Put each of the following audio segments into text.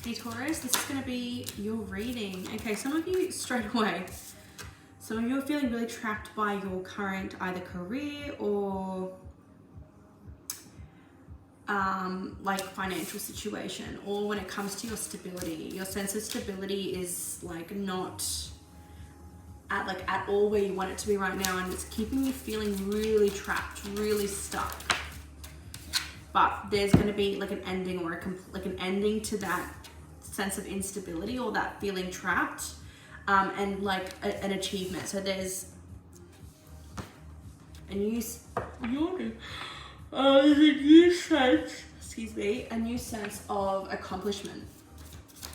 Hey Taurus, this is going to be your reading. Okay, some of you straight away, some of you are feeling really trapped by your current either career or like financial situation, or when it comes to your stability. Your sense of stability is like not at all where you want it to be right now, and it's keeping you feeling really trapped, really stuck. But there's going to be like an ending or an ending to that sense of instability or that feeling trapped, and like an achievement. So there's a new sense of accomplishment.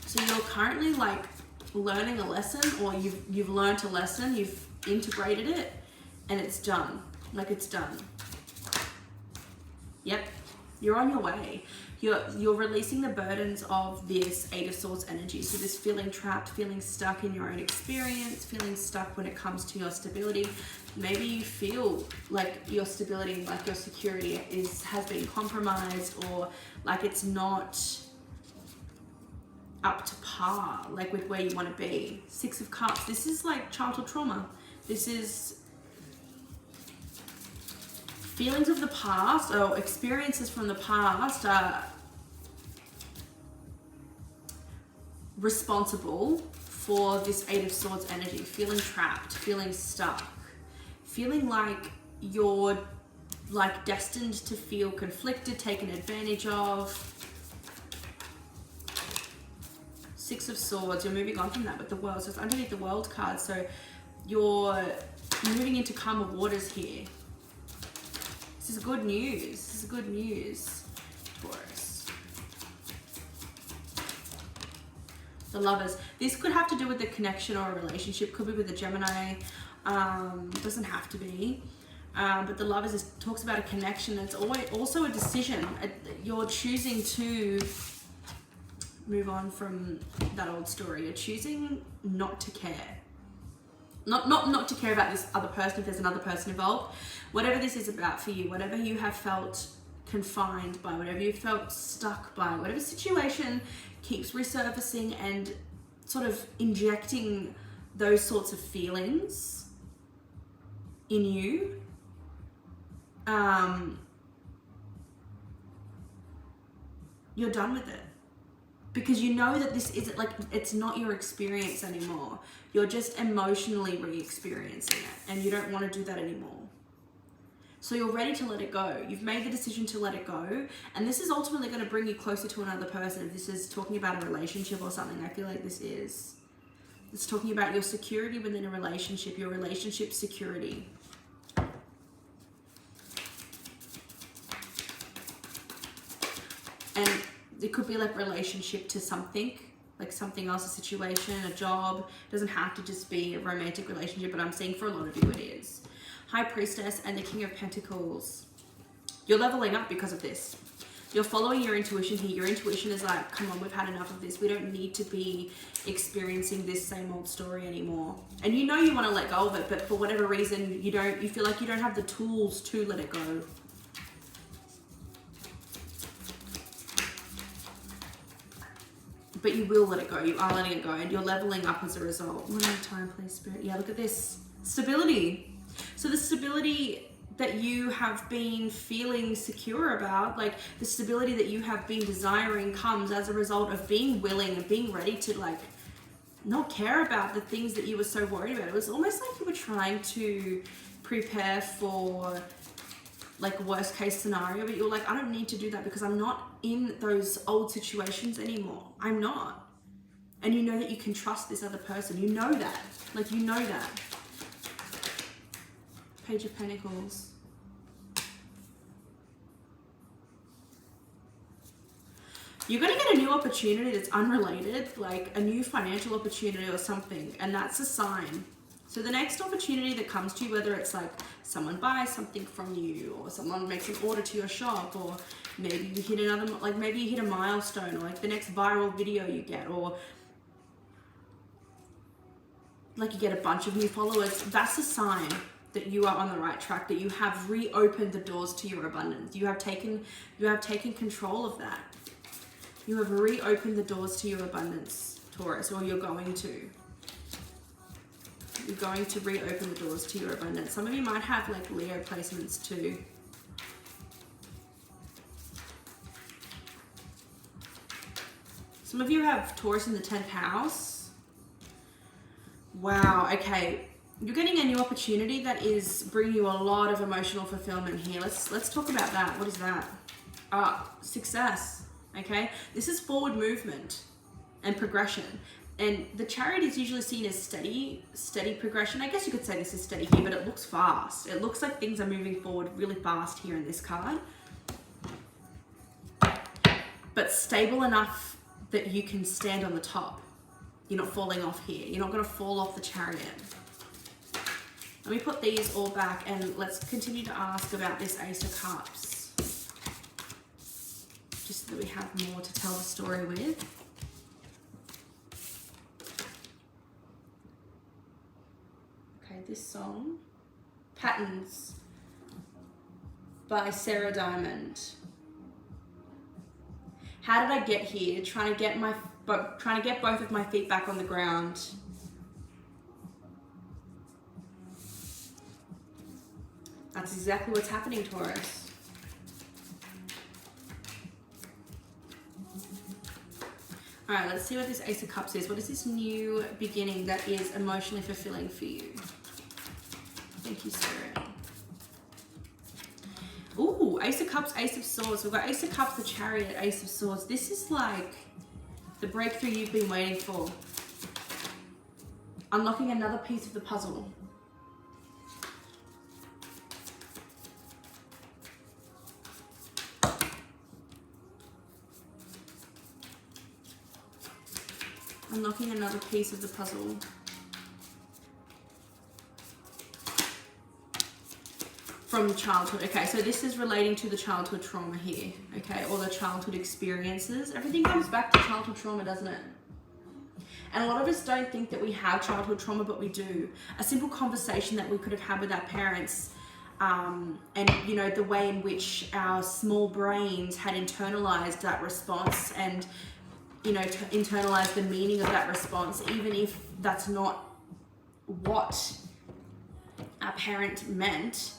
So you're currently like learning a lesson, or you've learned a lesson, you've integrated it, and it's done. Like it's done. Yep. You're on your way. You're releasing the burdens of this Eight of Swords energy. So this feeling trapped, feeling stuck in your own experience, feeling stuck when it comes to your stability. Maybe you feel like your stability, like your security has been compromised, or like it's not up to par, like with where you want to be. Six of Cups. This is like childhood trauma. This is feelings of the past or experiences from the past are responsible for this Eight of Swords energy. Feeling trapped, feeling stuck, feeling like you're like destined to feel conflicted, taken advantage of. Six of Swords, you're moving on from that with the World. So it's underneath the World card. So you're moving into calmer waters here. This is good news. This is good news, Taurus. The Lovers. This could have to do with the connection or a relationship. Could be with a Gemini. Doesn't have to be. But the Lovers talks about a connection. It's always also a decision. You're choosing to move on from that old story. You're choosing not to care. Not to care about this other person if there's another person involved. Whatever this is about for you, whatever you have felt confined by, whatever you felt stuck by, whatever situation keeps resurfacing and sort of injecting those sorts of feelings in you, you're done with it. Because you know that this isn't like, it's not your experience anymore. You're just emotionally re-experiencing it, and you don't want to do that anymore. So you're ready to let it go. You've made the decision to let it go, and this is ultimately going to bring you closer to another person. If this is talking about a relationship or something, I feel like this is. It's talking about your security within a relationship, your relationship security. And it could be like relationship to something, like something else, a situation, a job. It doesn't have to just be a romantic relationship, but I'm seeing for a lot of you it is. High Priestess and the King of Pentacles. You're leveling up because of this. You're following your intuition here. Your intuition is like, come on, we've had enough of this. We don't need to be experiencing this same old story anymore. And you know you want to let go of it, but for whatever reason, you feel like you don't have the tools to let it go. But you will let it go. You are letting it go, and you're leveling up as a result. One more time, please, Spirit. Yeah, look at this. Stability. So the stability that you have been feeling secure about, like the stability that you have been desiring, comes as a result of being willing and being ready to like not care about the things that you were so worried about. It was almost like you were trying to prepare for like worst case scenario, but you're like, I don't need to do that because I'm not in those old situations anymore. I'm not. And you know that you can trust this other person. You know that. Like, you know that. Page of Pentacles. You're going to get a new opportunity that's unrelated, like a new financial opportunity or something, and that's a sign. So the next opportunity that comes to you, whether it's like someone buys something from you, or someone makes an order to your shop, or maybe you hit another, like maybe you hit a milestone, or like the next viral video you get, or like you get a bunch of new followers, that's a sign that you are on the right track, that you have reopened the doors to your abundance. You have taken control of that. You have reopened the doors to your abundance, Taurus, or you're going to. You're going to reopen the doors to your abundance. Some of you might have like Leo placements too. Some of you have Taurus in the 10th house. Wow, okay. You're getting a new opportunity that is bringing you a lot of emotional fulfillment here. Let's talk about that. What is that? Success, okay? This is forward movement and progression. And the Chariot is usually seen as steady progression. I guess you could say this is steady here, but it looks fast. It looks like things are moving forward really fast here in this card. But stable enough that you can stand on the top. You're not falling off here. You're not going to fall off the Chariot. Let me put these all back and let's continue to ask about this Ace of Cups. Just so that we have more to tell the story with. Okay, this song, Patterns by Sarah Diamond. How did I get here? Trying to get both of my feet back on the ground. That's exactly what's happening, Taurus. All right, let's see what this Ace of Cups is. What is this new beginning that is emotionally fulfilling for you? Thank you, Spirit. Ooh, Ace of Cups, Ace of Swords. We've got Ace of Cups, the Chariot, Ace of Swords. This is like the breakthrough you've been waiting for. Unlocking another piece of the puzzle. Unlocking another piece of the puzzle. From childhood. Okay, so this is relating to the childhood trauma here, okay, or the childhood experiences. Everything comes back to childhood trauma, doesn't it? And a lot of us don't think that we have childhood trauma, but we do. A simple conversation that we could have had with our parents, and you know, the way in which our small brains had internalized that response and, you know, to internalize the meaning of that response, even if that's not what our parent meant.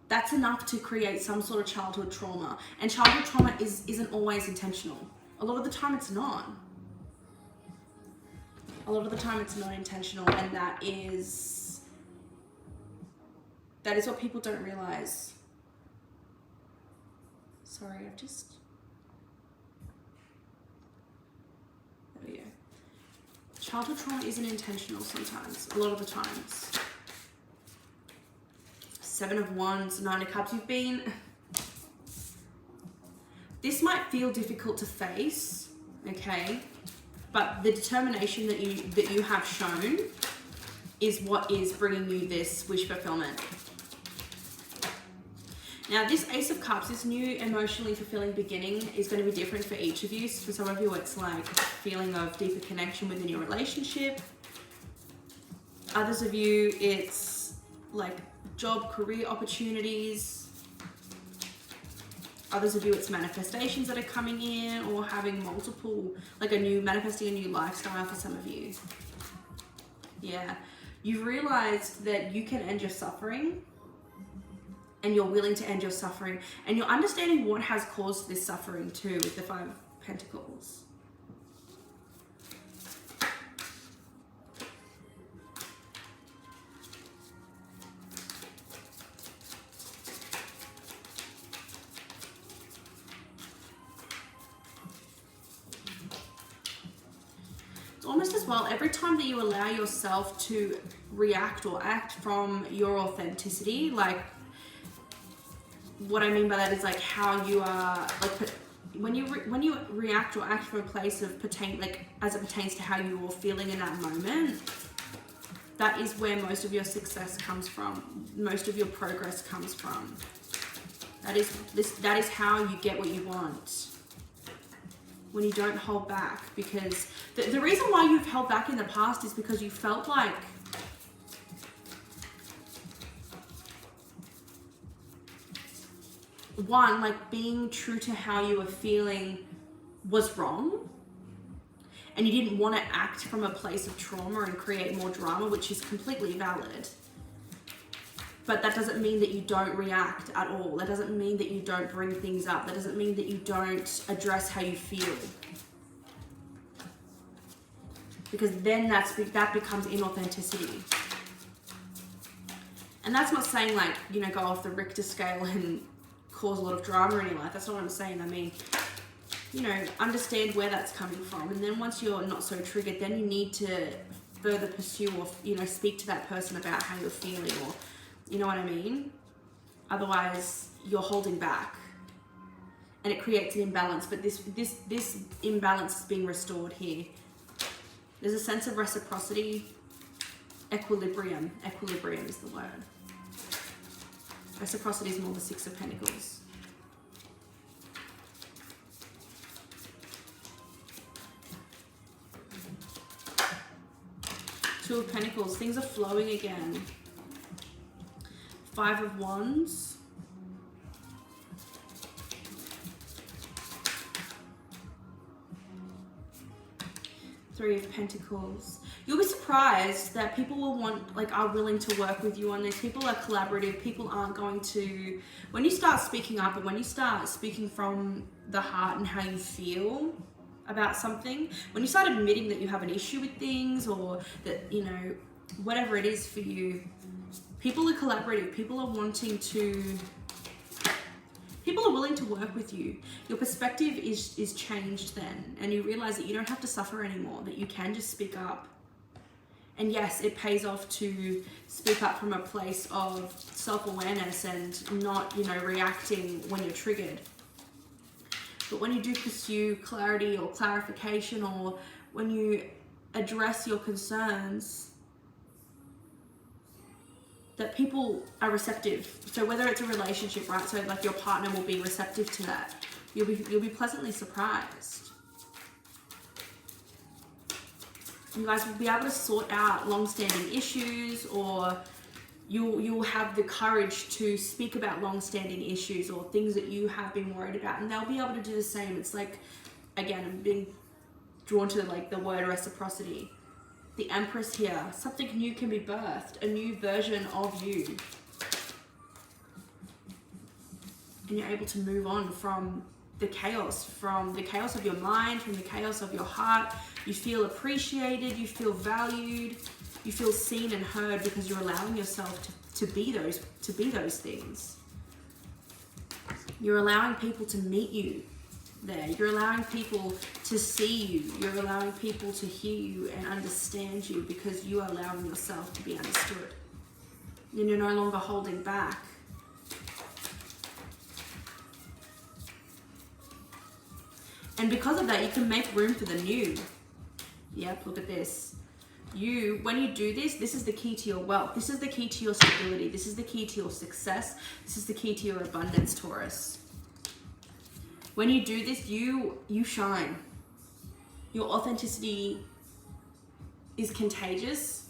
That's enough to create some sort of childhood trauma. And childhood trauma isn't always intentional. A lot of the time it's not. A lot of the time it's not intentional, and that is what people don't realize. Sorry, there we go. Childhood trauma isn't intentional sometimes, a lot of the times. 7 of Wands, 9 of Cups. This might feel difficult to face, okay? But the determination that you have shown is what is bringing you this wish fulfillment. Now, this Ace of Cups, this new emotionally fulfilling beginning, is going to be different for each of you. For some of you, it's like a feeling of deeper connection within your relationship. Others of you, it's like job, career opportunities. Others of you, it's manifestations that are coming in, or having multiple, like manifesting a new lifestyle for some of you. Yeah. You've realized that you can end your suffering, and you're willing to end your suffering, and you're understanding what has caused this suffering too with the 5 of Pentacles. Almost as well, every time that you allow yourself to react or act from your authenticity, like what I mean by that is like how you are, like when you react or act from a place of as it pertains to how you are feeling in that moment, that is where most of your success comes from, most of your progress comes from. That is how you get what you want. When you don't hold back, because the reason why you've held back in the past is because you felt like one, like being true to how you were feeling was wrong, and you didn't want to act from a place of trauma and create more drama, which is completely valid. But that doesn't mean that you don't react at all. That doesn't mean that you don't bring things up. That doesn't mean that you don't address how you feel. Because then that becomes inauthenticity. And that's not saying like, you know, go off the Richter scale and cause a lot of drama in your life. That's not what I'm saying. I mean, you know, understand where that's coming from. And then once you're not so triggered, then you need to further pursue or, you know, speak to that person about how you're feeling, or, you know what I mean? Otherwise, you're holding back. And it creates an imbalance. But this imbalance is being restored here. There's a sense of reciprocity. Equilibrium. Equilibrium is the word. Reciprocity is more the Six of Pentacles. Two of Pentacles. Things are flowing again. Five of Wands. Three of Pentacles. You'll be surprised that people will want, like, are willing to work with you on this. People are collaborative. People aren't going to, when you start speaking up and when you start speaking from the heart and how you feel about something, when you start admitting that you have an issue with things, or that, you know, whatever it is for you, people are collaborative. People are wanting to, people are willing to work with you. Your perspective is changed then, and you realize that you don't have to suffer anymore, that you can just speak up. And yes, it pays off to speak up from a place of self-awareness and not, you know, reacting when you're triggered. But when you do pursue clarity or clarification, or when you address your concerns, that people are receptive. So whether it's a relationship, right? So like your partner will be receptive to that. You'll be pleasantly surprised. You guys will be able to sort out long-standing issues, or you'll have the courage to speak about long-standing issues or things that you have been worried about, and they'll be able to do the same. It's like, again, I'm being drawn to like the word reciprocity. The Empress here, something new can be birthed, a new version of you. And you're able to move on from the chaos of your mind, from the chaos of your heart. You feel appreciated, you feel valued, you feel seen and heard, because you're allowing yourself to be those things. You're allowing people to meet you there. You're allowing people to see you. You're allowing people to hear you and understand you, because you are allowing yourself to be understood. And you're no longer holding back. And because of that, you can make room for the new. Yep, look at this. When you do this, this is the key to your wealth. This is the key to your stability. This is the key to your success. This is the key to your abundance, Taurus. When you do this, you shine. Your authenticity is contagious.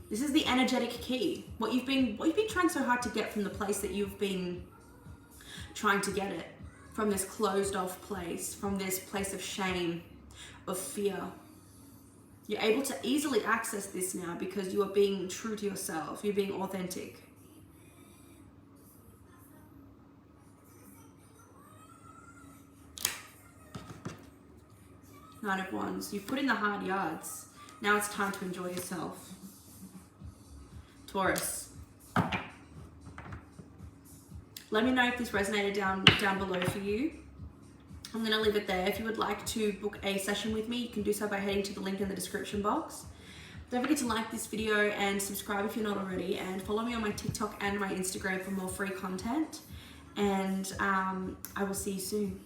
This is the energetic key. What you've been trying so hard to get from the place that you've been trying to get it. From this closed off place, from this place of shame, of fear. You're able to easily access this now because you are being true to yourself. You're being authentic. Nine of Wands. You've put in the hard yards. Now it's time to enjoy yourself. Taurus. Let me know if this resonated down below for you. I'm going to leave it there. If you would like to book a session with me, you can do so by heading to the link in the description box. Don't forget to like this video and subscribe if you're not already, and follow me on my TikTok and my Instagram for more free content. And I will see you soon.